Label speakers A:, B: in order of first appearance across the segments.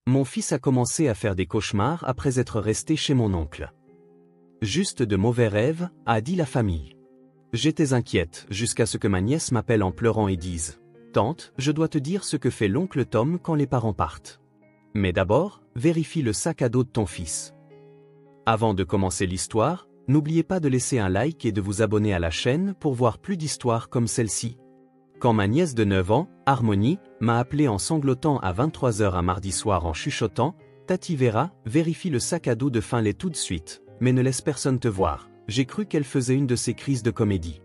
A: Mon fils a commencé à faire des cauchemars après être resté chez mon oncle. Juste de mauvais rêves, a dit la famille. J'étais inquiète jusqu'à ce que ma nièce m'appelle en pleurant et dise « Tante, je dois te dire ce que fait l'oncle Tom quand les parents partent. Mais d'abord, vérifie le sac à dos de ton fils. » Avant de commencer l'histoire, n'oubliez pas de laisser un like et de vous abonner à la chaîne pour voir plus d'histoires comme celle-ci. Quand ma nièce de 9 ans, Harmonie, m'a appelé en sanglotant à 23 h un mardi soir en chuchotant « Tati Vera, vérifie le sac à dos de Finlay tout de suite, mais ne laisse personne te voir », j'ai cru qu'elle faisait une de ses crises de comédie.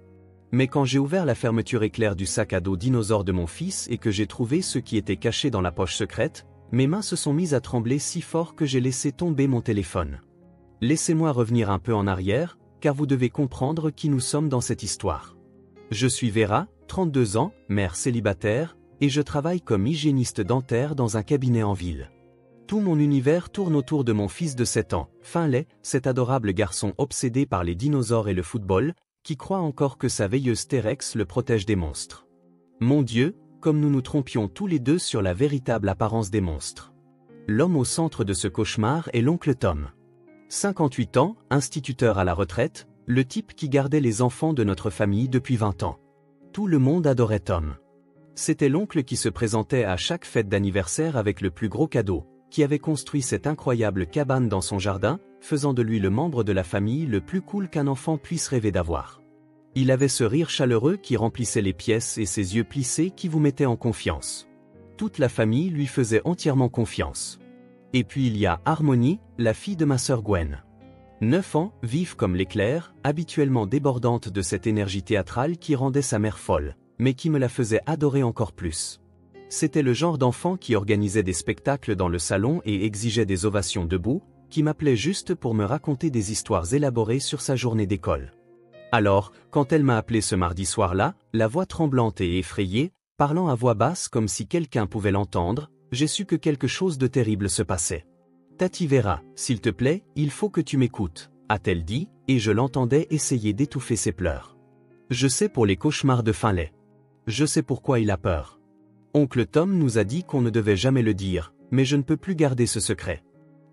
A: Mais quand j'ai ouvert la fermeture éclair du sac à dos dinosaure de mon fils et que j'ai trouvé ce qui était caché dans la poche secrète, mes mains se sont mises à trembler si fort que j'ai laissé tomber mon téléphone. Laissez-moi revenir un peu en arrière, car vous devez comprendre qui nous sommes dans cette histoire. Je suis Vera, 32 ans, mère célibataire, et je travaille comme hygiéniste dentaire dans un cabinet en ville. Tout mon univers tourne autour de mon fils de 7 ans, Finlay, cet adorable garçon obsédé par les dinosaures et le football, qui croit encore que sa veilleuse T-Rex le protège des monstres. Mon Dieu, comme nous nous trompions tous les deux sur la véritable apparence des monstres. L'homme au centre de ce cauchemar est l'oncle Tom. 58 ans, instituteur à la retraite, le type qui gardait les enfants de notre famille depuis 20 ans. Tout le monde adorait Tom. C'était l'oncle qui se présentait à chaque fête d'anniversaire avec le plus gros cadeau, qui avait construit cette incroyable cabane dans son jardin, faisant de lui le membre de la famille le plus cool qu'un enfant puisse rêver d'avoir. Il avait ce rire chaleureux qui remplissait les pièces et ses yeux plissés qui vous mettaient en confiance. Toute la famille lui faisait entièrement confiance. Et puis il y a Harmonie, la fille de ma sœur Gwen. 9 ans, vive comme l'éclair, habituellement débordante de cette énergie théâtrale qui rendait sa mère folle, mais qui me la faisait adorer encore plus. C'était le genre d'enfant qui organisait des spectacles dans le salon et exigeait des ovations debout, qui m'appelait juste pour me raconter des histoires élaborées sur sa journée d'école. Alors, quand elle m'a appelé ce mardi soir-là, la voix tremblante et effrayée, parlant à voix basse comme si quelqu'un pouvait l'entendre, j'ai su que quelque chose de terrible se passait. « Tati Vera, s'il te plaît, il faut que tu m'écoutes », a-t-elle dit, et je l'entendais essayer d'étouffer ses pleurs. Je sais pour les cauchemars de Finlay. Je sais pourquoi il a peur. Oncle Tom nous a dit qu'on ne devait jamais le dire, mais je ne peux plus garder ce secret.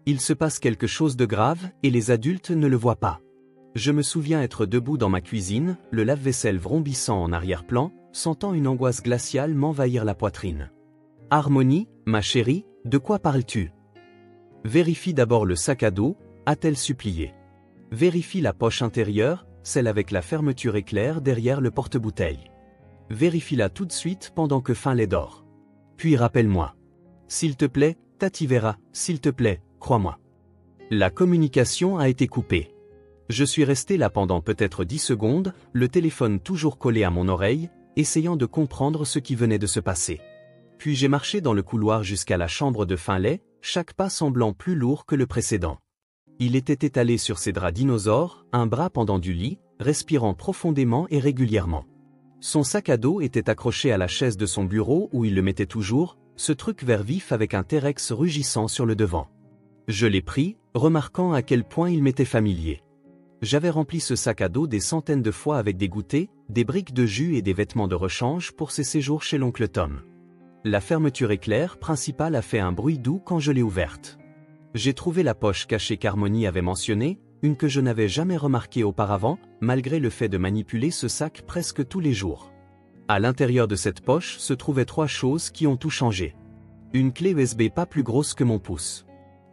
A: Il se passe quelque chose de grave et les adultes ne le voient pas. Je me souviens être debout dans ma cuisine, le lave-vaisselle vrombissant en arrière-plan, sentant une angoisse glaciale m'envahir la poitrine. « Harmonie, ma chérie, de quoi parles-tu ? Vérifie d'abord le sac à dos, a-t-elle supplié. Vérifie la poche intérieure, celle avec la fermeture éclair derrière le porte-bouteille. Vérifie-la tout de suite pendant que Finlay dort. Puis rappelle-moi. S'il te plaît, Tati Vera, s'il te plaît, crois-moi. » La communication a été coupée. Je suis resté là pendant peut-être 10 secondes, le téléphone toujours collé à mon oreille, essayant de comprendre ce qui venait de se passer. Puis j'ai marché dans le couloir jusqu'à la chambre de Finlay, chaque pas semblant plus lourd que le précédent. Il était étalé sur ses draps dinosaures, un bras pendant du lit, respirant profondément et régulièrement. Son sac à dos était accroché à la chaise de son bureau où il le mettait toujours, ce truc vert vif avec un T-Rex rugissant sur le devant. Je l'ai pris, remarquant à quel point il m'était familier. J'avais rempli ce sac à dos des centaines de fois avec des goûters, des briques de jus et des vêtements de rechange pour ses séjours chez l'oncle Tom. La fermeture éclair principale a fait un bruit doux quand je l'ai ouverte. J'ai trouvé la poche cachée qu'Harmonie avait mentionnée, une que je n'avais jamais remarquée auparavant, malgré le fait de manipuler ce sac presque tous les jours. À l'intérieur de cette poche se trouvaient 3 choses qui ont tout changé. Une clé USB pas plus grosse que mon pouce.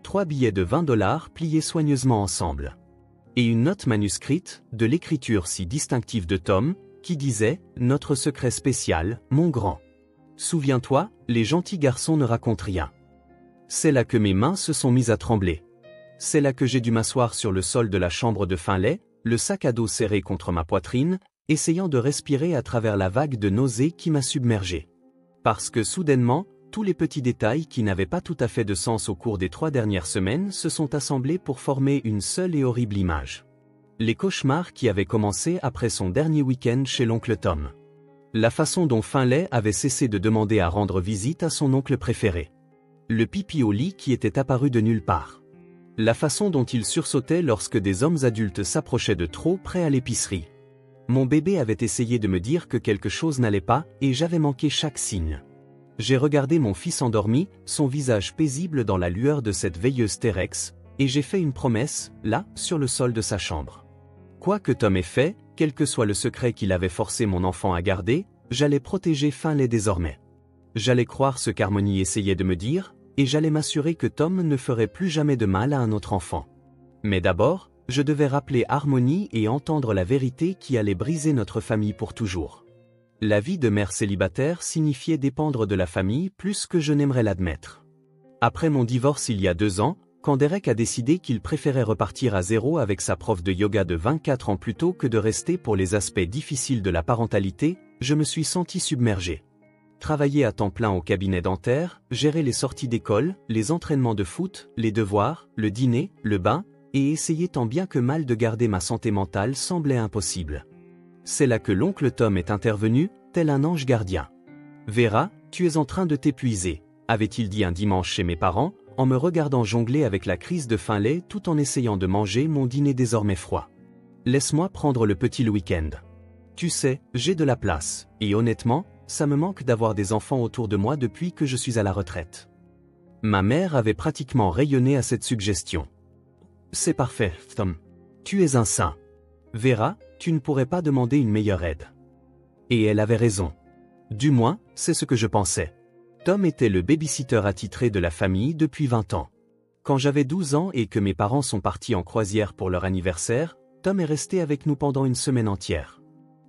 A: 3 billets de 20 $ pliés soigneusement ensemble. Et une note manuscrite, de l'écriture si distinctive de Tom, qui disait « Notre secret spécial, mon grand. Souviens-toi, les gentils garçons ne racontent rien. » C'est là que mes mains se sont mises à trembler. C'est là que j'ai dû m'asseoir sur le sol de la chambre de Finlay, le sac à dos serré contre ma poitrine, essayant de respirer à travers la vague de nausées qui m'a submergé. Parce que soudainement, tous les petits détails qui n'avaient pas tout à fait de sens au cours des 3 dernières semaines se sont assemblés pour former une seule et horrible image. Les cauchemars qui avaient commencé après son dernier week-end chez l'oncle Tom. La façon dont Finlay avait cessé de demander à rendre visite à son oncle préféré. Le pipi au lit qui était apparu de nulle part. La façon dont il sursautait lorsque des hommes adultes s'approchaient de trop près à l'épicerie. Mon bébé avait essayé de me dire que quelque chose n'allait pas, et j'avais manqué chaque signe. J'ai regardé mon fils endormi, son visage paisible dans la lueur de cette veilleuse Terex, et j'ai fait une promesse, là, sur le sol de sa chambre. Quoi que Tom ait fait, quel que soit le secret qu'il avait forcé mon enfant à garder, j'allais protéger Finlay désormais. J'allais croire ce qu'Harmony essayait de me dire, et j'allais m'assurer que Tom ne ferait plus jamais de mal à un autre enfant. Mais d'abord, je devais rappeler Harmony et entendre la vérité qui allait briser notre famille pour toujours. La vie de mère célibataire signifiait dépendre de la famille plus que je n'aimerais l'admettre. Après mon divorce il y a 2 ans, quand Derek a décidé qu'il préférait repartir à zéro avec sa prof de yoga de 24 ans plutôt que de rester pour les aspects difficiles de la parentalité, je me suis senti submergé. Travailler à temps plein au cabinet dentaire, gérer les sorties d'école, les entraînements de foot, les devoirs, le dîner, le bain, et essayer tant bien que mal de garder ma santé mentale semblait impossible. C'est là que l'oncle Tom est intervenu, tel un ange gardien. « Vera, tu es en train de t'épuiser », avait-il dit un dimanche chez mes parents, en me regardant jongler avec la crise de Finlay tout en essayant de manger mon dîner désormais froid. « Laisse-moi prendre le petit le week-end. Tu sais, j'ai de la place, et honnêtement, ça me manque d'avoir des enfants autour de moi depuis que je suis à la retraite. » Ma mère avait pratiquement rayonné à cette suggestion. « C'est parfait, Tom. Tu es un saint. Vera, tu ne pourrais pas demander une meilleure aide. » Et elle avait raison. Du moins, c'est ce que je pensais. Tom était le babysitter attitré de la famille depuis 20 ans. Quand j'avais 12 ans et que mes parents sont partis en croisière pour leur anniversaire, Tom est resté avec nous pendant une semaine entière.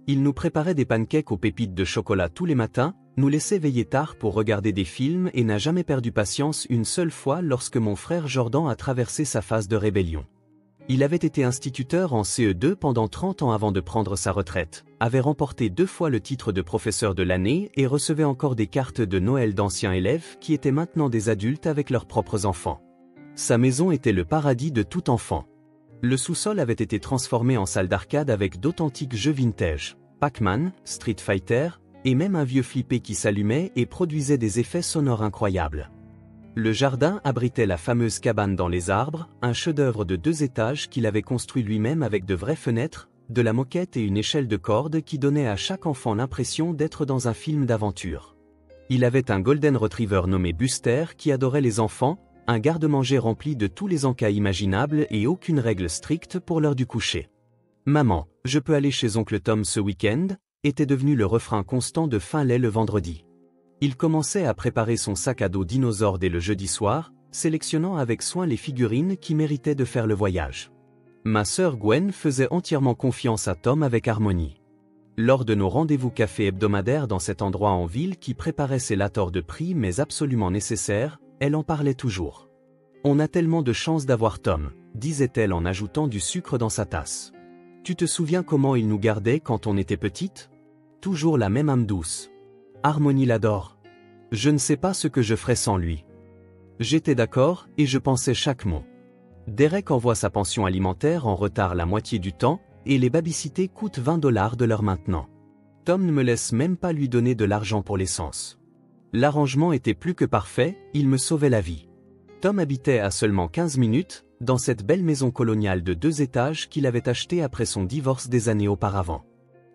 A: Il nous préparait des pancakes aux pépites de chocolat tous les matins, nous laissait veiller tard pour regarder des films et n'a jamais perdu patience une seule fois lorsque mon frère Jordan a traversé sa phase de rébellion. Il avait été instituteur en CE2 pendant 30 ans avant de prendre sa retraite, avait remporté 2 fois le titre de professeur de l'année et recevait encore des cartes de Noël d'anciens élèves qui étaient maintenant des adultes avec leurs propres enfants. Sa maison était le paradis de tout enfant. Le sous-sol avait été transformé en salle d'arcade avec d'authentiques jeux vintage, Pac-Man, Street Fighter, et même un vieux flippé qui s'allumait et produisait des effets sonores incroyables. Le jardin abritait la fameuse cabane dans les arbres, un chef-d'œuvre de 2 étages qu'il avait construit lui-même avec de vraies fenêtres, de la moquette et une échelle de corde qui donnait à chaque enfant l'impression d'être dans un film d'aventure. Il avait un golden retriever nommé Buster qui adorait les enfants, un garde-manger rempli de tous les encas imaginables et aucune règle stricte pour l'heure du coucher. « Maman, je peux aller chez oncle Tom ce week-end » était devenu le refrain constant de Finlay le vendredi. Il commençait à préparer son sac à dos dinosaure dès le jeudi soir, sélectionnant avec soin les figurines qui méritaient de faire le voyage. Ma sœur Gwen faisait entièrement confiance à Tom avec Harmony. Lors de nos rendez-vous café hebdomadaires dans cet endroit en ville qui préparait ses lators de prix mais absolument nécessaires, elle en parlait toujours. « On a tellement de chance d'avoir Tom », disait-elle en ajoutant du sucre dans sa tasse. « Tu te souviens comment il nous gardait quand on était petite ? Toujours la même âme douce. Harmony l'adore. Je ne sais pas ce que je ferais sans lui. » J'étais d'accord et je pensais chaque mot. Derek envoie sa pension alimentaire en retard la moitié du temps et les babysitter coûtent $20 de l'heure maintenant. Tom ne me laisse même pas lui donner de l'argent pour l'essence. L'arrangement était plus que parfait, il me sauvait la vie. Tom habitait à seulement 15 minutes, dans cette belle maison coloniale de 2 étages qu'il avait achetée après son divorce des années auparavant.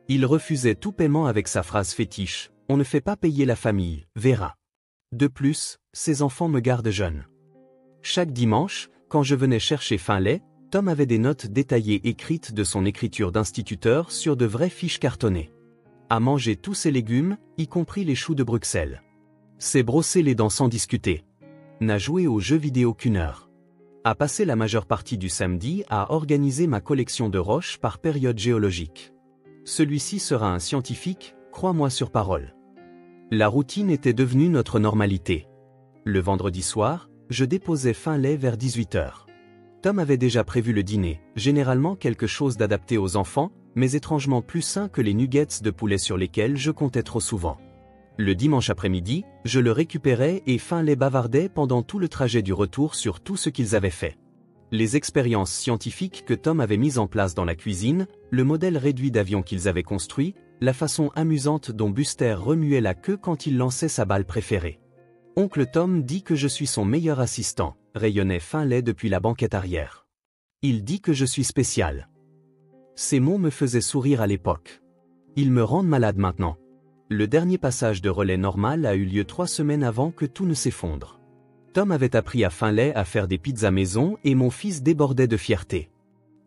A: Il refusait tout paiement avec sa phrase fétiche. On ne fait pas payer la famille, Vera. De plus, ses enfants me gardent jeune. Chaque dimanche, quand je venais chercher Finlay, Tom avait des notes détaillées écrites de son écriture d'instituteur sur de vraies fiches cartonnées. À manger tous ses légumes, y compris les choux de Bruxelles. C'est brosser les dents sans discuter. N'a joué aux jeux vidéo qu'une heure. A passé la majeure partie du samedi à organiser ma collection de roches par période géologique. Celui-ci sera un scientifique, crois-moi sur parole. La routine était devenue notre normalité. Le vendredi soir, je déposais Finlay vers 18h. Tom avait déjà prévu le dîner, généralement quelque chose d'adapté aux enfants, mais étrangement plus sain que les nuggets de poulet sur lesquels je comptais trop souvent. Le dimanche après-midi, je le récupérais et Finlay bavardait pendant tout le trajet du retour sur tout ce qu'ils avaient fait. Les expériences scientifiques que Tom avait mises en place dans la cuisine, le modèle réduit d'avion qu'ils avaient construit, la façon amusante dont Buster remuait la queue quand il lançait sa balle préférée. Oncle Tom dit que je suis son meilleur assistant, rayonnait Finlay depuis la banquette arrière. Il dit que je suis spécial. Ces mots me faisaient sourire à l'époque. Ils me rendent malade maintenant. Le dernier passage de relais normal a eu lieu 3 semaines avant que tout ne s'effondre. Tom avait appris à Finlay à faire des pizzas maison et mon fils débordait de fierté.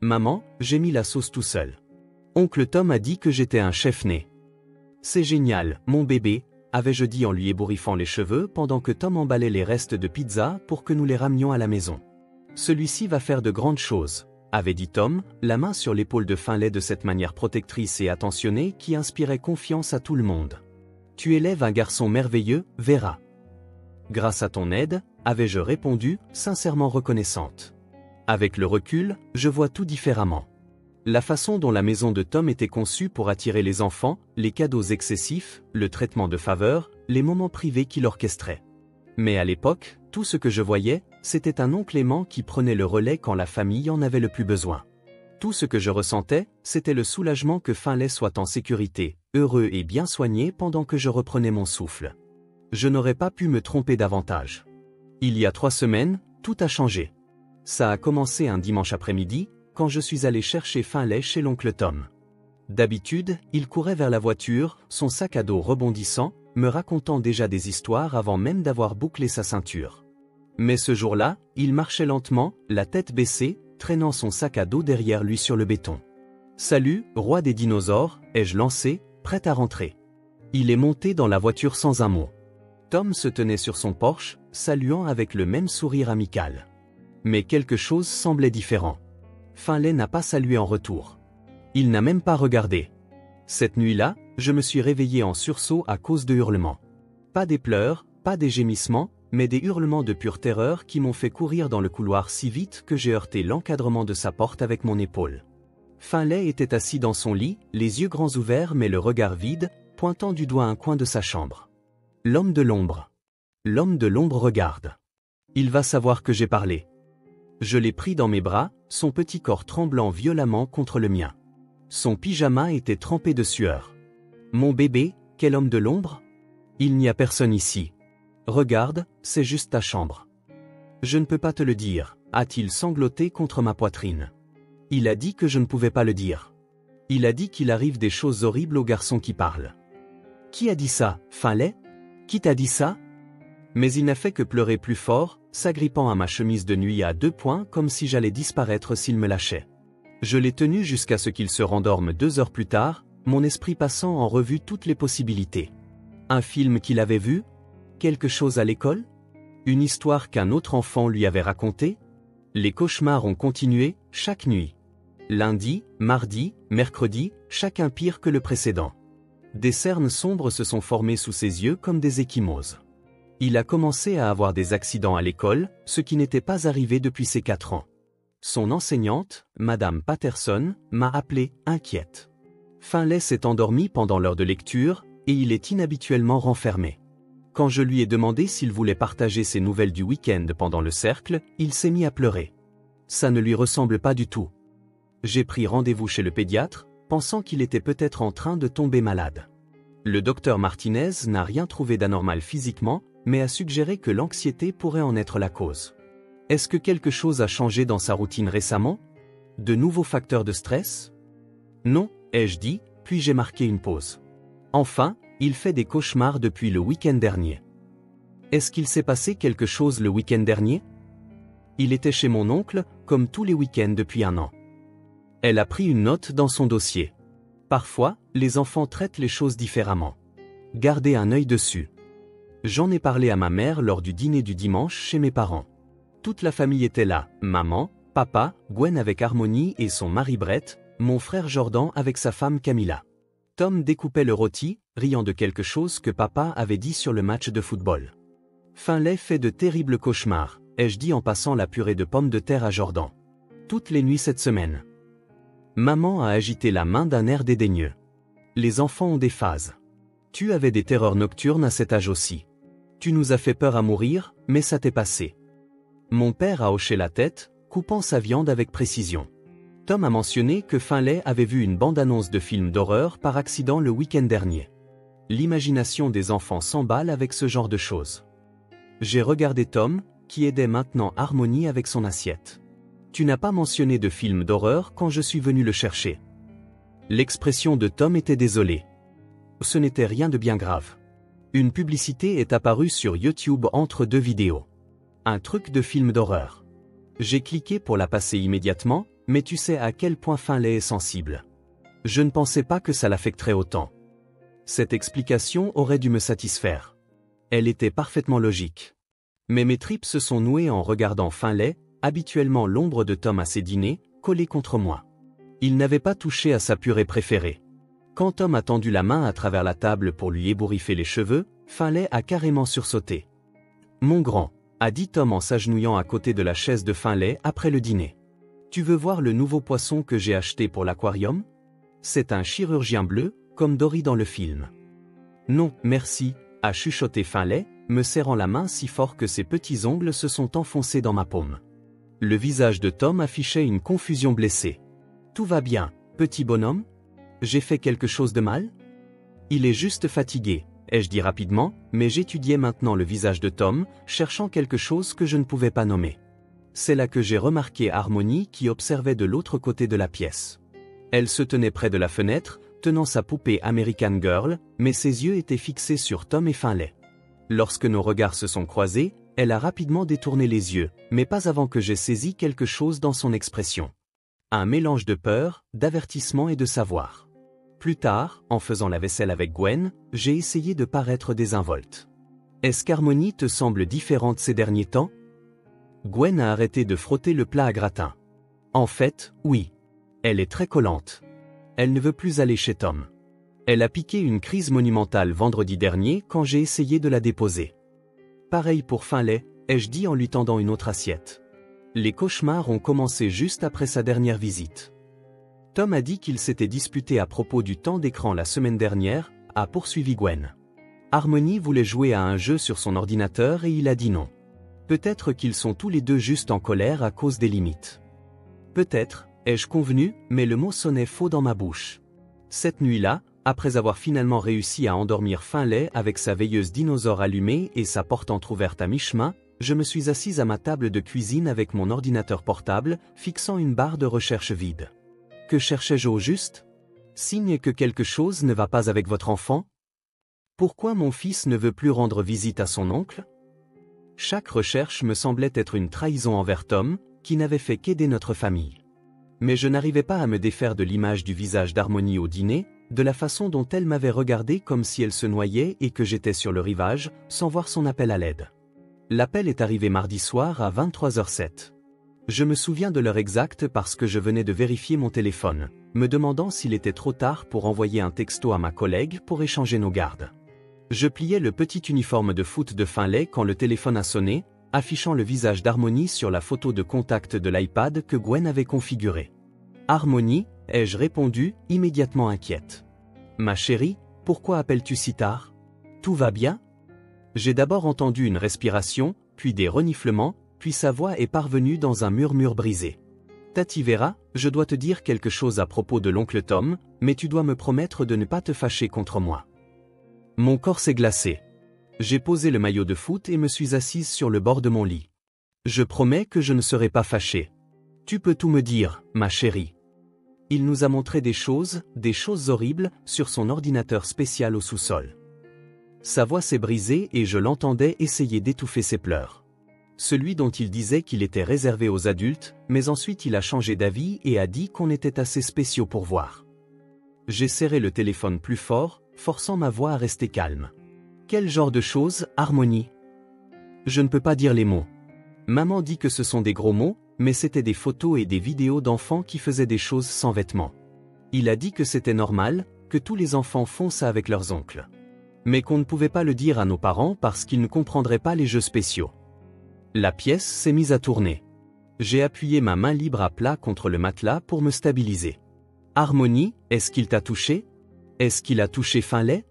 A: Maman, j'ai mis la sauce tout seul. Oncle Tom a dit que j'étais un chef né. C'est génial, mon bébé, avais-je dit en lui ébouriffant les cheveux pendant que Tom emballait les restes de pizza pour que nous les ramenions à la maison. Celui-ci va faire de grandes choses, avait dit Tom, la main sur l'épaule de Finlay de cette manière protectrice et attentionnée qui inspirait confiance à tout le monde. Tu élèves un garçon merveilleux, Vera. Grâce à ton aide, avais-je répondu, sincèrement reconnaissante. Avec le recul, je vois tout différemment. La façon dont la maison de Tom était conçue pour attirer les enfants, les cadeaux excessifs, le traitement de faveur, les moments privés qu'il orchestrait. Mais à l'époque, tout ce que je voyais, c'était un oncle aimant qui prenait le relais quand la famille en avait le plus besoin. Tout ce que je ressentais, c'était le soulagement que Finlay soit en sécurité, heureux et bien soigné pendant que je reprenais mon souffle. Je n'aurais pas pu me tromper davantage. Il y a 3 semaines, tout a changé. Ça a commencé un dimanche après-midi, quand je suis allé chercher Finlay chez l'oncle Tom. D'habitude, il courait vers la voiture, son sac à dos rebondissant, me racontant déjà des histoires avant même d'avoir bouclé sa ceinture. Mais ce jour-là, il marchait lentement, la tête baissée, traînant son sac à dos derrière lui sur le béton. « Salut, roi des dinosaures », ai-je lancé, prêt à rentrer. Il est monté dans la voiture sans un mot. Tom se tenait sur son Porsche, saluant avec le même sourire amical. Mais quelque chose semblait différent. Finlay n'a pas salué en retour. Il n'a même pas regardé. Cette nuit-là, je me suis réveillé en sursaut à cause de hurlements. Pas des pleurs, pas des gémissements, mais des hurlements de pure terreur qui m'ont fait courir dans le couloir si vite que j'ai heurté l'encadrement de sa porte avec mon épaule. Finlay était assis dans son lit, les yeux grands ouverts mais le regard vide, pointant du doigt un coin de sa chambre. L'homme de l'ombre. L'homme de l'ombre regarde. Il va savoir que j'ai parlé. Je l'ai pris dans mes bras, son petit corps tremblant violemment contre le mien. Son pyjama était trempé de sueur. Mon bébé, quel homme de l'ombre? Il n'y a personne ici. Regarde, c'est juste ta chambre. Je ne peux pas te le dire, a-t-il sangloté contre ma poitrine. Il a dit que je ne pouvais pas le dire. Il a dit qu'il arrive des choses horribles aux garçons qui parlent. Qui a dit ça, Finlay? Qui t'a dit ça? Mais il n'a fait que pleurer plus fort, s'agrippant à ma chemise de nuit à 2 points comme si j'allais disparaître s'il me lâchait. Je l'ai tenu jusqu'à ce qu'il se rendorme 2 heures plus tard, mon esprit passant en revue toutes les possibilités. Un film qu'il avait vu? Quelque chose à l'école? Une histoire qu'un autre enfant lui avait racontée? Les cauchemars ont continué, chaque nuit. Lundi, mardi, mercredi, chacun pire que le précédent. Des cernes sombres se sont formées sous ses yeux comme des ecchymoses. Il a commencé à avoir des accidents à l'école, ce qui n'était pas arrivé depuis ses 4 ans. Son enseignante, Madame Patterson, m'a appelé, inquiète. Finlay s'est endormi pendant l'heure de lecture, et il est inhabituellement renfermé. Quand je lui ai demandé s'il voulait partager ses nouvelles du week-end pendant le cercle, il s'est mis à pleurer. Ça ne lui ressemble pas du tout. J'ai pris rendez-vous chez le pédiatre, pensant qu'il était peut-être en train de tomber malade. Le docteur Martinez n'a rien trouvé d'anormal physiquement, mais a suggéré que l'anxiété pourrait en être la cause. Est-ce que quelque chose a changé dans sa routine récemment? De nouveaux facteurs de stress? Non, ai-je dit, puis j'ai marqué une pause. Enfin, il fait des cauchemars depuis le week-end dernier. Est-ce qu'il s'est passé quelque chose le week-end dernier? Il était chez mon oncle, comme tous les week-ends depuis 1 an. Elle a pris une note dans son dossier. Parfois, les enfants traitent les choses différemment. Gardez un œil dessus. J'en ai parlé à ma mère lors du dîner du dimanche chez mes parents. Toute la famille était là, maman, papa, Gwen avec Harmonie et son mari Brett, mon frère Jordan avec sa femme Camilla. Tom découpait le rôti, riant de quelque chose que papa avait dit sur le match de football. Finlay fait de terribles cauchemars, ai-je dit en passant la purée de pommes de terre à Jordan. Toutes les nuits cette semaine. Maman a agité la main d'un air dédaigneux. Les enfants ont des phases. Tu avais des terreurs nocturnes à cet âge aussi. Tu nous as fait peur à mourir, mais ça t'est passé. Mon père a hoché la tête, coupant sa viande avec précision. Tom a mentionné que Finlay avait vu une bande-annonce de film d'horreur par accident le week-end dernier. L'imagination des enfants s'emballe avec ce genre de choses. J'ai regardé Tom, qui aidait maintenant Harmonie avec son assiette. Tu n'as pas mentionné de film d'horreur quand je suis venu le chercher. L'expression de Tom était désolée. Ce n'était rien de bien grave. Une publicité est apparue sur YouTube entre deux vidéos. Un truc de film d'horreur. J'ai cliqué pour la passer immédiatement, mais tu sais à quel point Finlay est sensible. Je ne pensais pas que ça l'affecterait autant. Cette explication aurait dû me satisfaire. Elle était parfaitement logique. Mais mes tripes se sont nouées en regardant Finlay, habituellement l'ombre de Tom à ses dîners, collé contre moi. Il n'avait pas touché à sa purée préférée. Quand Tom a tendu la main à travers la table pour lui ébouriffer les cheveux, Finlay a carrément sursauté. « Mon grand », a dit Tom en s'agenouillant à côté de la chaise de Finlay après le dîner. « Tu veux voir le nouveau poisson que j'ai acheté pour l'aquarium ? C'est un chirurgien bleu, comme Dory dans le film. »« Non, merci », a chuchoté Finlay, me serrant la main si fort que ses petits ongles se sont enfoncés dans ma paume. Le visage de Tom affichait une confusion blessée. « Tout va bien, petit bonhomme ? J'ai fait quelque chose de mal ? Il est juste fatigué, ai-je dit rapidement, mais j'étudiais maintenant le visage de Tom, cherchant quelque chose que je ne pouvais pas nommer. C'est là que j'ai remarqué Harmony qui observait de l'autre côté de la pièce. Elle se tenait près de la fenêtre, tenant sa poupée American Girl, mais ses yeux étaient fixés sur Tom et Finlay. Lorsque nos regards se sont croisés, elle a rapidement détourné les yeux, mais pas avant que j'ai saisi quelque chose dans son expression. Un mélange de peur, d'avertissement et de savoir. Plus tard, en faisant la vaisselle avec Gwen, j'ai essayé de paraître désinvolte. « Est-ce qu'Harmony te semble différente ces derniers temps ?» Gwen a arrêté de frotter le plat à gratin. « En fait, oui. Elle est très collante. Elle ne veut plus aller chez Tom. Elle a piqué une crise monumentale vendredi dernier quand j'ai essayé de la déposer. Pareil pour Finlay, ai-je dit en lui tendant une autre assiette. Les cauchemars ont commencé juste après sa dernière visite. Tom a dit qu'il s'était disputé à propos du temps d'écran la semaine dernière, a poursuivi Gwen. Harmony voulait jouer à un jeu sur son ordinateur et il a dit non. Peut-être qu'ils sont tous les deux juste en colère à cause des limites. Peut-être, ai-je convenu, mais le mot sonnait faux dans ma bouche. Cette nuit-là, après avoir finalement réussi à endormir Finlay avec sa veilleuse dinosaure allumée et sa porte entrouverte à mi-chemin, je me suis assise à ma table de cuisine avec mon ordinateur portable, fixant une barre de recherche vide. Que cherchais-je au juste ? Signe que quelque chose ne va pas avec votre enfant ? Pourquoi mon fils ne veut plus rendre visite à son oncle ? Chaque recherche me semblait être une trahison envers Tom, qui n'avait fait qu'aider notre famille. Mais je n'arrivais pas à me défaire de l'image du visage d'Harmony au dîner, de la façon dont elle m'avait regardé comme si elle se noyait et que j'étais sur le rivage, sans voir son appel à l'aide. L'appel est arrivé mardi soir à 23h07. Je me souviens de l'heure exacte parce que je venais de vérifier mon téléphone, me demandant s'il était trop tard pour envoyer un texto à ma collègue pour échanger nos gardes. Je pliais le petit uniforme de foot de Finlay quand le téléphone a sonné, affichant le visage d'Harmony sur la photo de contact de l'iPad que Gwen avait configuré. « Harmony » ai-je répondu, immédiatement inquiète. « Ma chérie, pourquoi appelles-tu si tard ? Tout va bien ?» J'ai d'abord entendu une respiration, puis des reniflements, puis sa voix est parvenue dans un murmure brisé. « Tati Vera, je dois te dire quelque chose à propos de l'oncle Tom, mais tu dois me promettre de ne pas te fâcher contre moi. » Mon corps s'est glacé. J'ai posé le maillot de foot et me suis assise sur le bord de mon lit. « Je promets que je ne serai pas fâché. Tu peux tout me dire, ma chérie. » Il nous a montré des choses horribles, sur son ordinateur spécial au sous-sol. Sa voix s'est brisée et je l'entendais essayer d'étouffer ses pleurs. Celui dont il disait qu'il était réservé aux adultes, mais ensuite il a changé d'avis et a dit qu'on était assez spéciaux pour voir. J'ai serré le téléphone plus fort, forçant ma voix à rester calme. Quel genre de choses, Harmony ? Je ne peux pas dire les mots. Maman dit que ce sont des gros mots, mais c'était des photos et des vidéos d'enfants qui faisaient des choses sans vêtements. Il a dit que c'était normal, que tous les enfants font ça avec leurs oncles. Mais qu'on ne pouvait pas le dire à nos parents parce qu'ils ne comprendraient pas les jeux spéciaux. La pièce s'est mise à tourner. J'ai appuyé ma main libre à plat contre le matelas pour me stabiliser. Harmony, est-ce qu'il t'a touché ? Est-ce qu'il a touché Finlay ?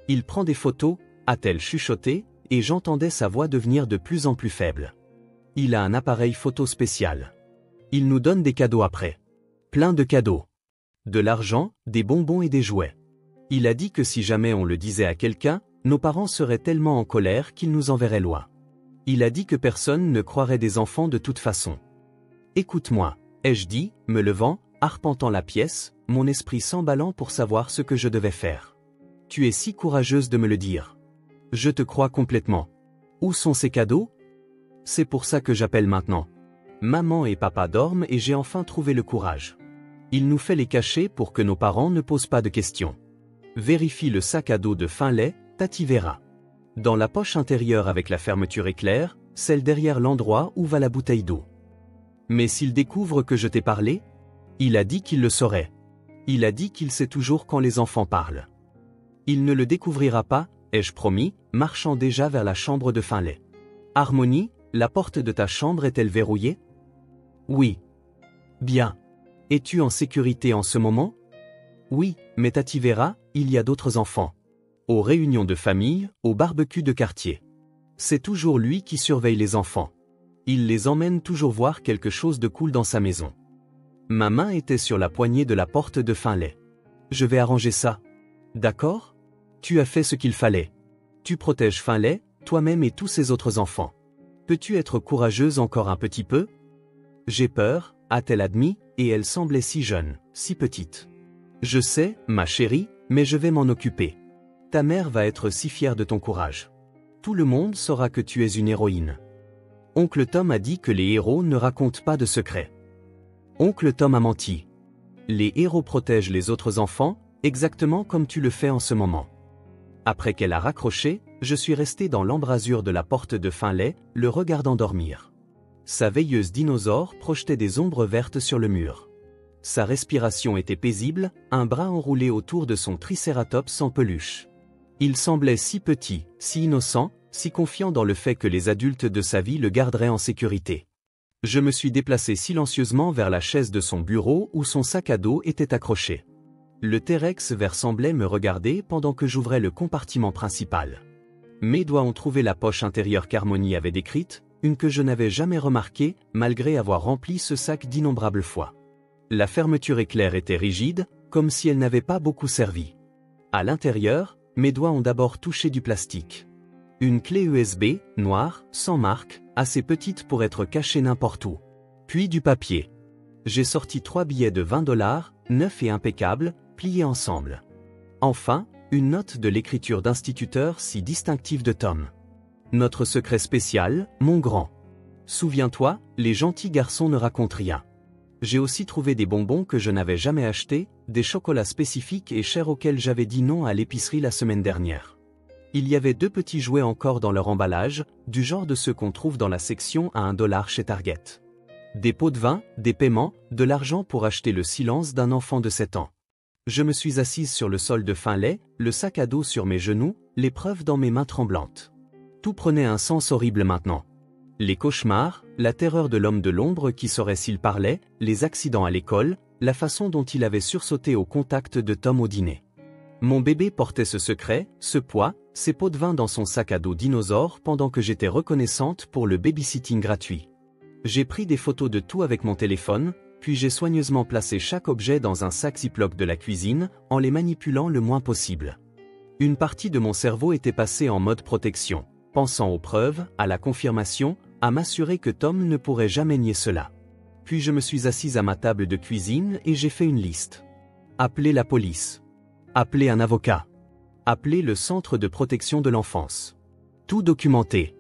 A: Il prend des photos, a-t-elle chuchoté, et j'entendais sa voix devenir de plus en plus faible. Il a un appareil photo spécial. Il nous donne des cadeaux après. Plein de cadeaux. De l'argent, des bonbons et des jouets. Il a dit que si jamais on le disait à quelqu'un, nos parents seraient tellement en colère qu'ils nous enverraient loin. Il a dit que personne ne croirait des enfants de toute façon. Écoute-moi, ai-je dit, me levant, arpentant la pièce, mon esprit s'emballant pour savoir ce que je devais faire. Tu es si courageuse de me le dire. Je te crois complètement. Où sont ces cadeaux? C'est pour ça que j'appelle maintenant. Maman et papa dorment et j'ai enfin trouvé le courage. Il nous fait les cacher pour que nos parents ne posent pas de questions. Vérifie le sac à dos de Finlay, Tati verra. Dans la poche intérieure avec la fermeture éclair, celle derrière l'endroit où va la bouteille d'eau. Mais s'il découvre que je t'ai parlé? Il a dit qu'il le saurait. Il a dit qu'il sait toujours quand les enfants parlent. Il ne le découvrira pas, ai-je promis, marchant déjà vers la chambre de Finlay. Harmonie, la porte de ta chambre est-elle verrouillée? Oui. Bien. Es-tu en sécurité en ce moment? Oui, mais Tati verra, il y a d'autres enfants. Aux réunions de famille, au barbecue de quartier. C'est toujours lui qui surveille les enfants. Il les emmène toujours voir quelque chose de cool dans sa maison. Ma main était sur la poignée de la porte de Finlay. Je vais arranger ça. D'accord? Tu as fait ce qu'il fallait. Tu protèges Finlay, toi-même et tous ses autres enfants. Peux-tu être courageuse encore un petit peu? J'ai peur, a-t-elle admis, et elle semblait si jeune, si petite. Je sais, ma chérie, mais je vais m'en occuper. Ta mère va être si fière de ton courage. Tout le monde saura que tu es une héroïne. Oncle Tom a dit que les héros ne racontent pas de secrets. Oncle Tom a menti. Les héros protègent les autres enfants, exactement comme tu le fais en ce moment. Après qu'elle a raccroché, je suis resté dans l'embrasure de la porte de Finlay, le regardant dormir. Sa veilleuse dinosaure projetait des ombres vertes sur le mur. Sa respiration était paisible, un bras enroulé autour de son tricératops en peluche. Il semblait si petit, si innocent, si confiant dans le fait que les adultes de sa vie le garderaient en sécurité. Je me suis déplacé silencieusement vers la chaise de son bureau où son sac à dos était accroché. Le T-Rex vert semblait me regarder pendant que j'ouvrais le compartiment principal. Mes doigts ont trouvé la poche intérieure qu'Harmonie avait décrite, une que je n'avais jamais remarquée, malgré avoir rempli ce sac d'innombrables fois. La fermeture éclair était rigide, comme si elle n'avait pas beaucoup servi. À l'intérieur, mes doigts ont d'abord touché du plastique. Une clé USB, noire, sans marque, assez petite pour être cachée n'importe où. Puis du papier. J'ai sorti 3 billets de $20, neufs et impeccables, pliés ensemble. Enfin, une note de l'écriture d'instituteur si distinctive de Tom. Notre secret spécial, mon grand. Souviens-toi, les gentils garçons ne racontent rien. J'ai aussi trouvé des bonbons que je n'avais jamais achetés, des chocolats spécifiques et chers auxquels j'avais dit non à l'épicerie la semaine dernière. Il y avait 2 petits jouets encore dans leur emballage, du genre de ceux qu'on trouve dans la section à $1 chez Target. Des pots de vin, des paiements, de l'argent pour acheter le silence d'un enfant de 7 ans. Je me suis assise sur le sol de Finlay, le sac à dos sur mes genoux, l'épreuve dans mes mains tremblantes. Tout prenait un sens horrible maintenant. Les cauchemars, la terreur de l'homme de l'ombre qui saurait s'il parlait, les accidents à l'école, la façon dont il avait sursauté au contact de Tom au dîner. Mon bébé portait ce secret, ce poids, ces pots de vin dans son sac à dos dinosaure pendant que j'étais reconnaissante pour le babysitting gratuit. J'ai pris des photos de tout avec mon téléphone, puis j'ai soigneusement placé chaque objet dans un sac Ziploc de la cuisine, en les manipulant le moins possible. Une partie de mon cerveau était passée en mode protection, pensant aux preuves, à la confirmation, à m'assurer que Tom ne pourrait jamais nier cela. Puis je me suis assise à ma table de cuisine et j'ai fait une liste. Appeler la police. Appeler un avocat. Appeler le centre de protection de l'enfance. Tout documenter.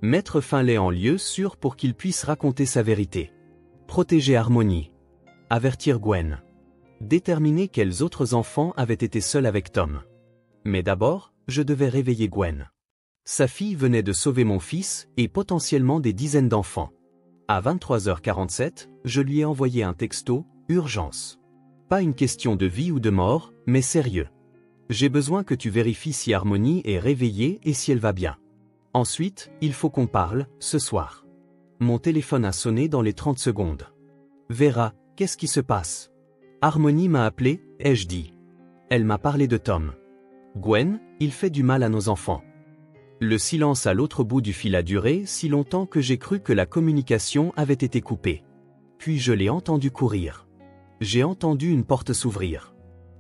A: Mettre Finlay en lieu sûr pour qu'il puisse raconter sa vérité. Protéger Harmonie. Avertir Gwen. Déterminer quels autres enfants avaient été seuls avec Tom. Mais d'abord, je devais réveiller Gwen. Sa fille venait de sauver mon fils et potentiellement des dizaines d'enfants. À 23h47, je lui ai envoyé un texto, urgence. Pas une question de vie ou de mort, mais sérieux. J'ai besoin que tu vérifies si Harmonie est réveillée et si elle va bien. Ensuite, il faut qu'on parle, ce soir. Mon téléphone a sonné dans les 30 secondes. Vera, qu'est-ce qui se passe? Harmonie m'a appelé, ai-je dit. Elle m'a parlé de Tom. Gwen, il fait du mal à nos enfants. Le silence à l'autre bout du fil a duré si longtemps que j'ai cru que la communication avait été coupée. Puis je l'ai entendu courir. J'ai entendu une porte s'ouvrir.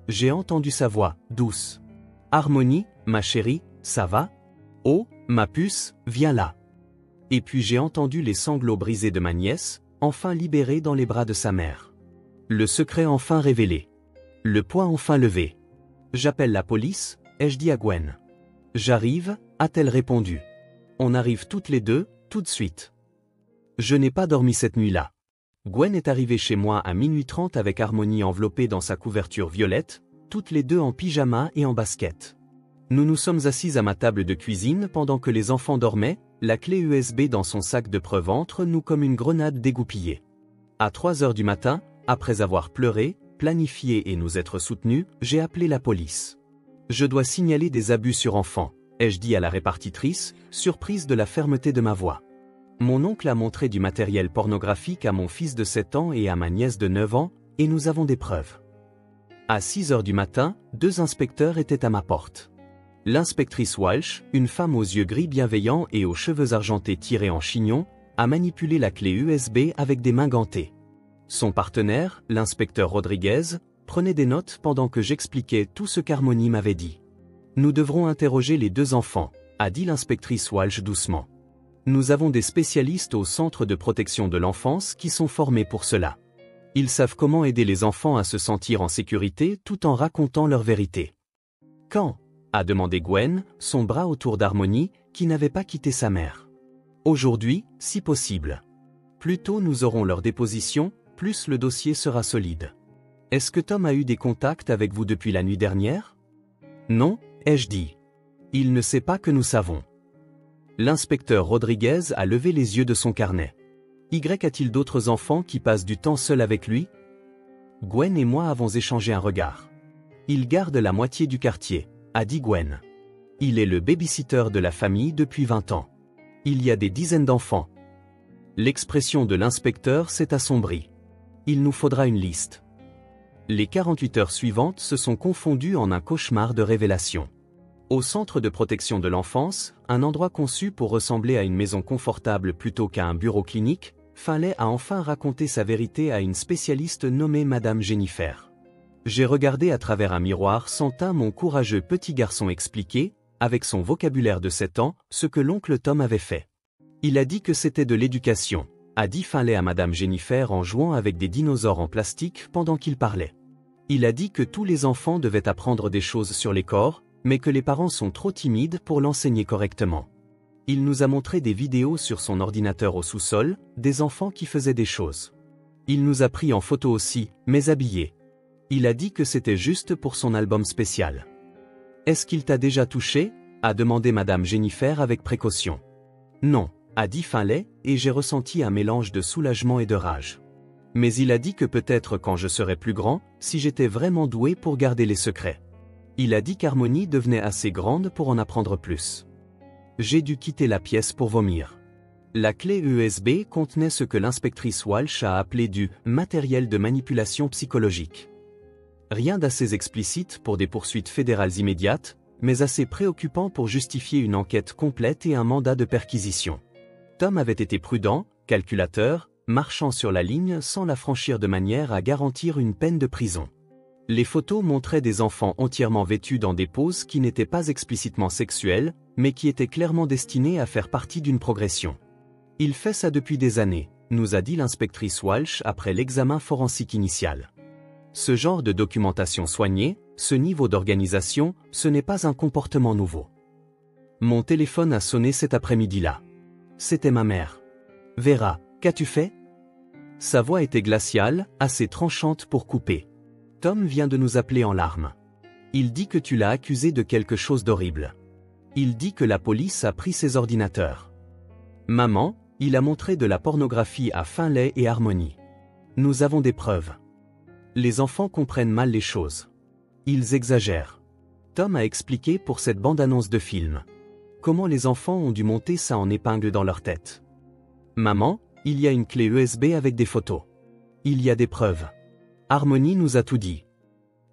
A: J'ai entendu sa voix, douce. Harmonie, ma chérie, ça va? Oh, ma puce, viens là. Et puis j'ai entendu les sanglots brisés de ma nièce, enfin libérée dans les bras de sa mère. Le secret enfin révélé. Le poids enfin levé. J'appelle la police, ai-je dit à Gwen. J'arrive, a-t-elle répondu. On arrive toutes les deux, tout de suite. Je n'ai pas dormi cette nuit-là. Gwen est arrivée chez moi à minuit 30 avec Harmonie enveloppée dans sa couverture violette, toutes les deux en pyjama et en basket. Nous nous sommes assis à ma table de cuisine pendant que les enfants dormaient, la clé USB dans son sac de preuve entre nous comme une grenade dégoupillée. À 3 heures du matin, après avoir pleuré, planifié et nous être soutenus, j'ai appelé la police. Je dois signaler des abus sur enfants, ai-je dit à la répartitrice, surprise de la fermeté de ma voix. Mon oncle a montré du matériel pornographique à mon fils de 7 ans et à ma nièce de 9 ans, et nous avons des preuves. À 6 heures du matin, 2 inspecteurs étaient à ma porte. L'inspectrice Walsh, une femme aux yeux gris bienveillants et aux cheveux argentés tirés en chignon, a manipulé la clé USB avec des mains gantées. Son partenaire, l'inspecteur Rodriguez, prenait des notes pendant que j'expliquais tout ce qu'Harmonie m'avait dit. Nous devrons interroger les 2 enfants, a dit l'inspectrice Walsh doucement. Nous avons des spécialistes au Centre de protection de l'enfance qui sont formés pour cela. Ils savent comment aider les enfants à se sentir en sécurité tout en racontant leur vérité. Quand ? A demandé Gwen, son bras autour d'Harmonie, qui n'avait pas quitté sa mère. Aujourd'hui, si possible. Plus tôt nous aurons leur déposition, plus le dossier sera solide. Est-ce que Tom a eu des contacts avec vous depuis la nuit dernière? Non, ai-je dit. Il ne sait pas que nous savons. L'inspecteur Rodriguez a levé les yeux de son carnet. Y a-t-il d'autres enfants qui passent du temps seuls avec lui? Gwen et moi avons échangé un regard. Il garde la moitié du quartier, a dit Gwen. Il est le babysitter de la famille depuis 20 ans. Il y a des dizaines d'enfants. L'expression de l'inspecteur s'est assombrie. Il nous faudra une liste. Les 48 heures suivantes se sont confondues en un cauchemar de révélation. Au Centre de protection de l'enfance, un endroit conçu pour ressembler à une maison confortable plutôt qu'à un bureau clinique, Finlay a enfin raconté sa vérité à une spécialiste nommée Madame Jennifer. J'ai regardé à travers un miroir sans teint mon courageux petit garçon expliquer, avec son vocabulaire de 7 ans, ce que l'oncle Tom avait fait. Il a dit que c'était de l'éducation, a dit Finlay à Madame Jennifer en jouant avec des dinosaures en plastique pendant qu'il parlait. Il a dit que tous les enfants devaient apprendre des choses sur les corps, mais que les parents sont trop timides pour l'enseigner correctement. Il nous a montré des vidéos sur son ordinateur au sous-sol, des enfants qui faisaient des choses. Il nous a pris en photo aussi, mais habillés. Il a dit que c'était juste pour son album spécial. Est-ce qu'il t'a déjà touché? A demandé Madame Jennifer avec précaution. Non, a dit Finlay, et j'ai ressenti un mélange de soulagement et de rage. Mais il a dit que peut-être quand je serais plus grand, si j'étais vraiment doué pour garder les secrets. Il a dit qu'Harmonie devenait assez grande pour en apprendre plus. J'ai dû quitter la pièce pour vomir. La clé USB contenait ce que l'inspectrice Walsh a appelé du « matériel de manipulation psychologique ». Rien d'assez explicite pour des poursuites fédérales immédiates, mais assez préoccupant pour justifier une enquête complète et un mandat de perquisition. Tom avait été prudent, calculateur, marchant sur la ligne sans la franchir de manière à garantir une peine de prison. Les photos montraient des enfants entièrement vêtus dans des poses qui n'étaient pas explicitement sexuelles, mais qui étaient clairement destinées à faire partie d'une progression. Il fait ça depuis des années, nous a dit l'inspectrice Walsh après l'examen forensique initial. Ce genre de documentation soignée, ce niveau d'organisation, ce n'est pas un comportement nouveau. Mon téléphone a sonné cet après-midi-là. C'était ma mère. Vera, qu'as-tu fait? Sa voix était glaciale, assez tranchante pour couper. Tom vient de nous appeler en larmes. Il dit que tu l'as accusé de quelque chose d'horrible. Il dit que la police a pris ses ordinateurs. Maman, il a montré de la pornographie à Finlay et Harmonie. Nous avons des preuves. Les enfants comprennent mal les choses. Ils exagèrent. Tom a expliqué pour cette bande-annonce de film. Comment les enfants ont dû monter ça en épingle dans leur tête. Maman, il y a une clé USB avec des photos. Il y a des preuves. Harmonie nous a tout dit.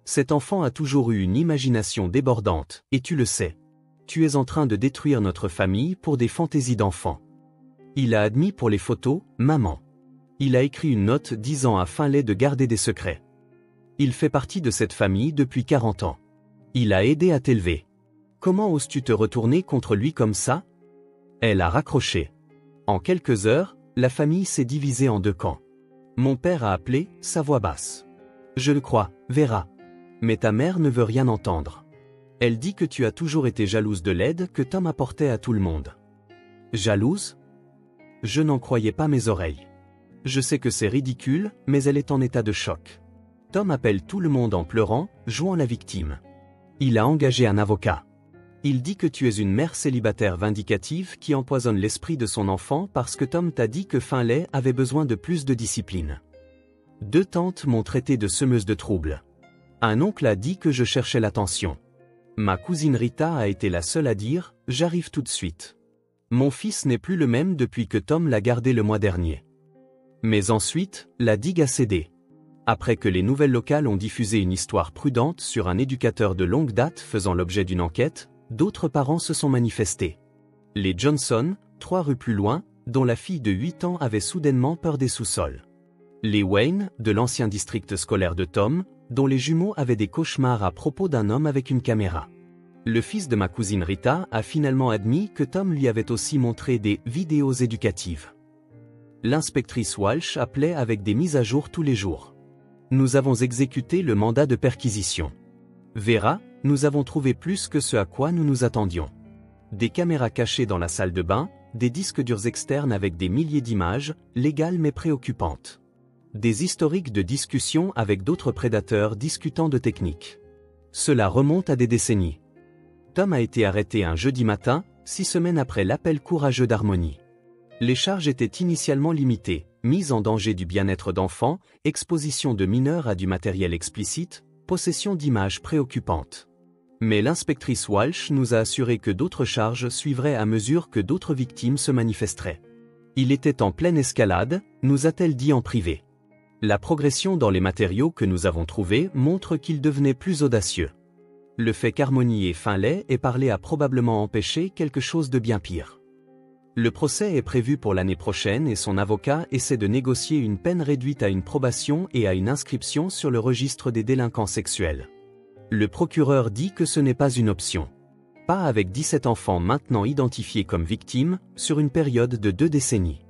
A: Cet enfant a toujours eu une imagination débordante, et tu le sais. Tu es en train de détruire notre famille pour des fantaisies d'enfants. Il a admis pour les photos, maman. Il a écrit une note disant à Finlay de garder des secrets. Il fait partie de cette famille depuis 40 ans. Il a aidé à t'élever. Comment oses-tu te retourner contre lui comme ça? Elle a raccroché. En quelques heures, la famille s'est divisée en 2 camps. Mon père a appelé, sa voix basse. Je le crois, Vera. Mais ta mère ne veut rien entendre. Elle dit que tu as toujours été jalouse de l'aide que Tom apportait à tout le monde. Jalouse? Je n'en croyais pas mes oreilles. Je sais que c'est ridicule, mais elle est en état de choc. Tom appelle tout le monde en pleurant, jouant la victime. Il a engagé un avocat. Il dit que tu es une mère célibataire vindicative qui empoisonne l'esprit de son enfant parce que Tom t'a dit que Finlay avait besoin de plus de discipline. 2 tantes m'ont traité de semeuse de troubles. Un oncle a dit que je cherchais l'attention. Ma cousine Rita a été la seule à dire « J'arrive tout de suite ». Mon fils n'est plus le même depuis que Tom l'a gardé le mois dernier. Mais ensuite, la digue a cédé. Après que les nouvelles locales ont diffusé une histoire prudente sur un éducateur de longue date faisant l'objet d'une enquête, d'autres parents se sont manifestés. Les Johnson, 3 rues plus loin, dont la fille de 8 ans avait soudainement peur des sous-sols. Les Wayne, de l'ancien district scolaire de Tom, dont les jumeaux avaient des cauchemars à propos d'un homme avec une caméra. Le fils de ma cousine Rita a finalement admis que Tom lui avait aussi montré des vidéos éducatives. L'inspectrice Walsh appelait avec des mises à jour tous les jours. Nous avons exécuté le mandat de perquisition. Vera, nous avons trouvé plus que ce à quoi nous nous attendions. Des caméras cachées dans la salle de bain, des disques durs externes avec des milliers d'images, légales mais préoccupantes. Des historiques de discussions avec d'autres prédateurs discutant de techniques. Cela remonte à des décennies. Tom a été arrêté un jeudi matin, 6 semaines après l'appel courageux d'Harmony. Les charges étaient initialement limitées, mise en danger du bien-être d'enfants, exposition de mineurs à du matériel explicite, possession d'images préoccupantes. Mais l'inspectrice Walsh nous a assuré que d'autres charges suivraient à mesure que d'autres victimes se manifesteraient. Il était en pleine escalade, nous a-t-elle dit en privé. La progression dans les matériaux que nous avons trouvés montre qu'il devenait plus audacieux. Le fait qu'Harmony ait Finlay ait parlé a probablement empêché quelque chose de bien pire. Le procès est prévu pour l'année prochaine et son avocat essaie de négocier une peine réduite à une probation et à une inscription sur le registre des délinquants sexuels. Le procureur dit que ce n'est pas une option. Pas avec 17 enfants maintenant identifiés comme victimes, sur une période de 2 décennies.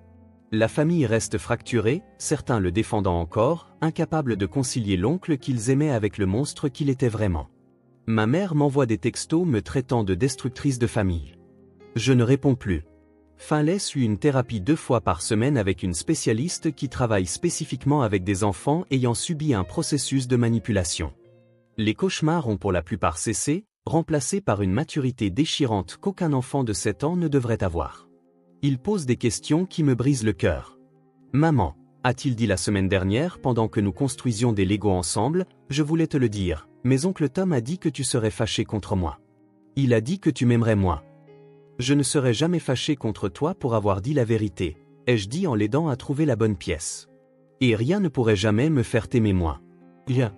A: La famille reste fracturée, certains le défendant encore, incapables de concilier l'oncle qu'ils aimaient avec le monstre qu'il était vraiment. Ma mère m'envoie des textos me traitant de destructrice de famille. Je ne réponds plus. Finlay suit une thérapie 2 fois par semaine avec une spécialiste qui travaille spécifiquement avec des enfants ayant subi un processus de manipulation. Les cauchemars ont pour la plupart cessé, remplacés par une maturité déchirante qu'aucun enfant de 7 ans ne devrait avoir. Il pose des questions qui me brisent le cœur. Maman, a-t-il dit la semaine dernière pendant que nous construisions des Legos ensemble, je voulais te le dire, mais oncle Tom a dit que tu serais fâché contre moi. Il a dit que tu m'aimerais moins. Je ne serai jamais fâché contre toi pour avoir dit la vérité, ai-je dit en l'aidant à trouver la bonne pièce. Et rien ne pourrait jamais me faire t'aimer moins. Bien.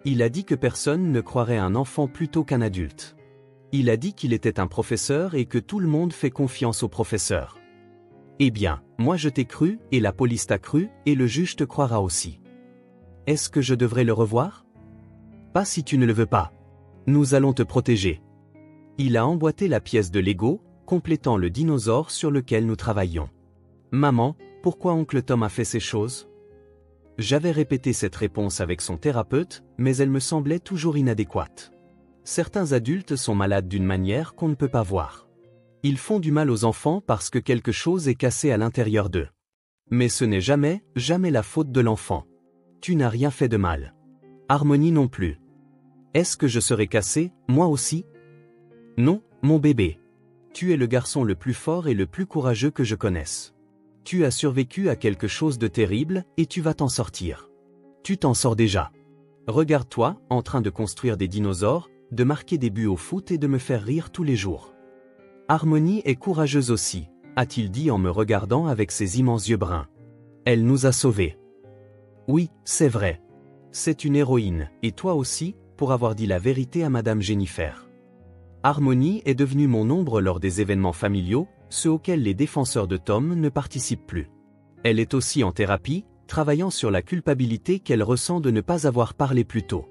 A: Il a dit que personne ne croirait un enfant plutôt qu'un adulte. Il a dit qu'il était un professeur et que tout le monde fait confiance au professeur. Eh bien, moi je t'ai cru, et la police t'a cru, et le juge te croira aussi. Est-ce que je devrais le revoir? Pas si tu ne le veux pas. Nous allons te protéger. Il a emboîté la pièce de Lego, complétant le dinosaure sur lequel nous travaillions. Maman, pourquoi oncle Tom a fait ces choses? J'avais répété cette réponse avec son thérapeute, mais elle me semblait toujours inadéquate. Certains adultes sont malades d'une manière qu'on ne peut pas voir. Ils font du mal aux enfants parce que quelque chose est cassé à l'intérieur d'eux. Mais ce n'est jamais, jamais la faute de l'enfant. Tu n'as rien fait de mal. Harmony non plus. Est-ce que je serai cassé, moi aussi? Non, mon bébé. Tu es le garçon le plus fort et le plus courageux que je connaisse. Tu as survécu à quelque chose de terrible et tu vas t'en sortir. Tu t'en sors déjà. Regarde-toi, en train de construire des dinosaures, de marquer des buts au foot et de me faire rire tous les jours. Harmony est courageuse aussi, a-t-il dit en me regardant avec ses immenses yeux bruns. Elle nous a sauvés. Oui, c'est vrai. C'est une héroïne, et toi aussi, pour avoir dit la vérité à Madame Jennifer. Harmony est devenue mon ombre lors des événements familiaux, ceux auxquels les défenseurs de Tom ne participent plus. Elle est aussi en thérapie, travaillant sur la culpabilité qu'elle ressent de ne pas avoir parlé plus tôt.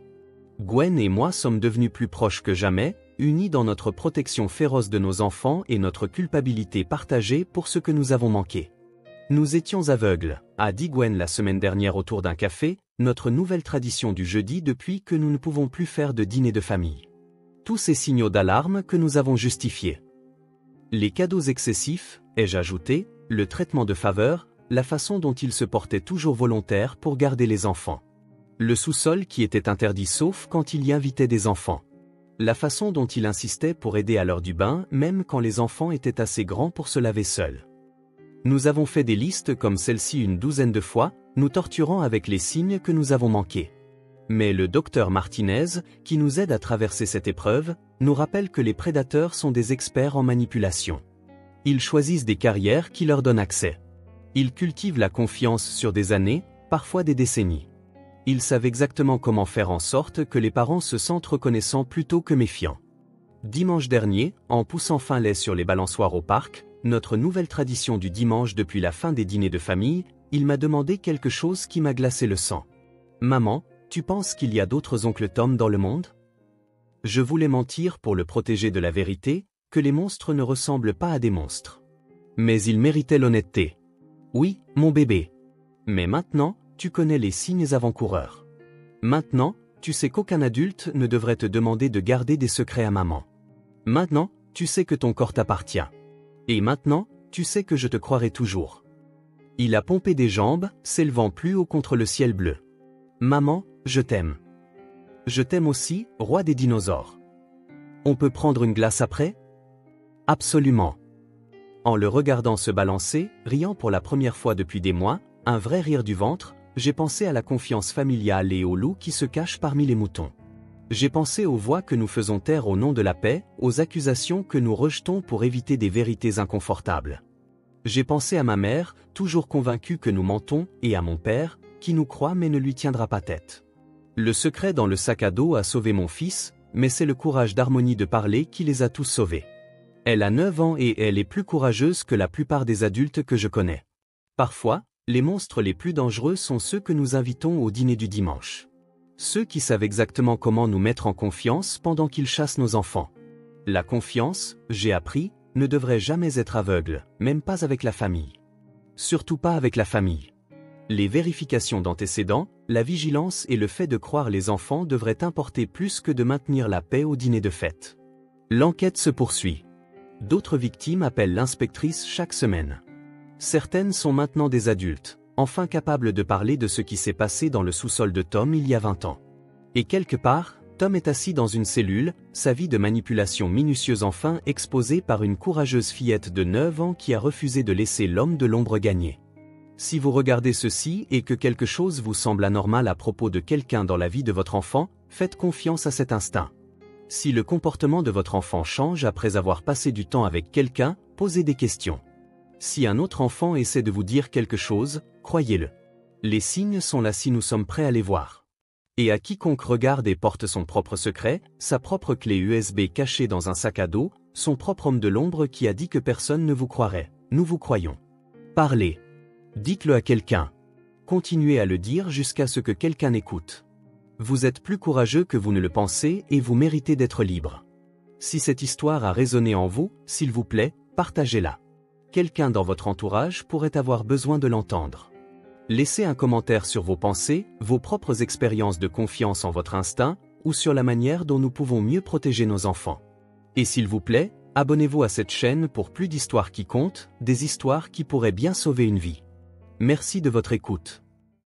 A: Gwen et moi sommes devenus plus proches que jamais, unis dans notre protection féroce de nos enfants et notre culpabilité partagée pour ce que nous avons manqué. Nous étions aveugles, a dit Gwen la semaine dernière autour d'un café, notre nouvelle tradition du jeudi depuis que nous ne pouvons plus faire de dîner de famille. Tous ces signaux d'alarme que nous avons justifiés. Les cadeaux excessifs, ai-je ajouté, le traitement de faveur, la façon dont il se portait toujours volontaire pour garder les enfants. Le sous-sol qui était interdit sauf quand il y invitait des enfants. La façon dont il insistait pour aider à l'heure du bain, même quand les enfants étaient assez grands pour se laver seuls. Nous avons fait des listes comme celle-ci une douzaine de fois, nous torturant avec les signes que nous avons manqués. Mais le docteur Martinez, qui nous aide à traverser cette épreuve, nous rappelle que les prédateurs sont des experts en manipulation. Ils choisissent des carrières qui leur donnent accès. Ils cultivent la confiance sur des années, parfois des décennies. Ils savent exactement comment faire en sorte que les parents se sentent reconnaissants plutôt que méfiants. Dimanche dernier, en poussant fin lait sur les balançoires au parc, notre nouvelle tradition du dimanche depuis la fin des dîners de famille, il m'a demandé quelque chose qui m'a glacé le sang. « Maman, tu penses qu'il y a d'autres oncles Tom dans le monde ?» Je voulais mentir pour le protéger de la vérité, que les monstres ne ressemblent pas à des monstres. Mais il méritait l'honnêteté. « Oui, mon bébé. Mais maintenant, tu connais les signes avant-coureurs. Maintenant, tu sais qu'aucun adulte ne devrait te demander de garder des secrets à maman. Maintenant, tu sais que ton corps t'appartient. Et maintenant, tu sais que je te croirai toujours. » Il a pompé des jambes, s'élevant plus haut contre le ciel bleu. « Maman, je t'aime. Je t'aime aussi, roi des dinosaures. On peut prendre une glace après ? Absolument. » En le regardant se balancer, riant pour la première fois depuis des mois, un vrai rire du ventre, j'ai pensé à la confiance familiale et au loup qui se cache parmi les moutons. J'ai pensé aux voix que nous faisons taire au nom de la paix, aux accusations que nous rejetons pour éviter des vérités inconfortables. J'ai pensé à ma mère, toujours convaincue que nous mentons, et à mon père, qui nous croit mais ne lui tiendra pas tête. Le secret dans le sac à dos a sauvé mon fils, mais c'est le courage d'Harmonie de parler qui les a tous sauvés. Elle a 9 ans et elle est plus courageuse que la plupart des adultes que je connais. Parfois, les monstres les plus dangereux sont ceux que nous invitons au dîner du dimanche. Ceux qui savent exactement comment nous mettre en confiance pendant qu'ils chassent nos enfants. La confiance, j'ai appris, ne devrait jamais être aveugle, même pas avec la famille. Surtout pas avec la famille. Les vérifications d'antécédents, la vigilance et le fait de croire les enfants devraient importer plus que de maintenir la paix au dîner de fête. L'enquête se poursuit. D'autres victimes appellent l'inspectrice chaque semaine. Certaines sont maintenant des adultes, enfin capables de parler de ce qui s'est passé dans le sous-sol de Tom il y a 20 ans. Et quelque part, Tom est assis dans une cellule, sa vie de manipulation minutieuse enfin exposée par une courageuse fillette de 9 ans qui a refusé de laisser l'homme de l'ombre gagner. Si vous regardez ceci et que quelque chose vous semble anormal à propos de quelqu'un dans la vie de votre enfant, faites confiance à cet instinct. Si le comportement de votre enfant change après avoir passé du temps avec quelqu'un, posez des questions. Si un autre enfant essaie de vous dire quelque chose, croyez-le. Les signes sont là si nous sommes prêts à les voir. Et à quiconque regarde et porte son propre secret, sa propre clé USB cachée dans un sac à dos, son propre homme de l'ombre qui a dit que personne ne vous croirait, nous vous croyons. Parlez. Dites-le à quelqu'un. Continuez à le dire jusqu'à ce que quelqu'un écoute. Vous êtes plus courageux que vous ne le pensez et vous méritez d'être libre. Si cette histoire a résonné en vous, s'il vous plaît, partagez-la. Quelqu'un dans votre entourage pourrait avoir besoin de l'entendre. Laissez un commentaire sur vos pensées, vos propres expériences de confiance en votre instinct, ou sur la manière dont nous pouvons mieux protéger nos enfants. Et s'il vous plaît, abonnez-vous à cette chaîne pour plus d'histoires qui comptent, des histoires qui pourraient bien sauver une vie. Merci de votre écoute.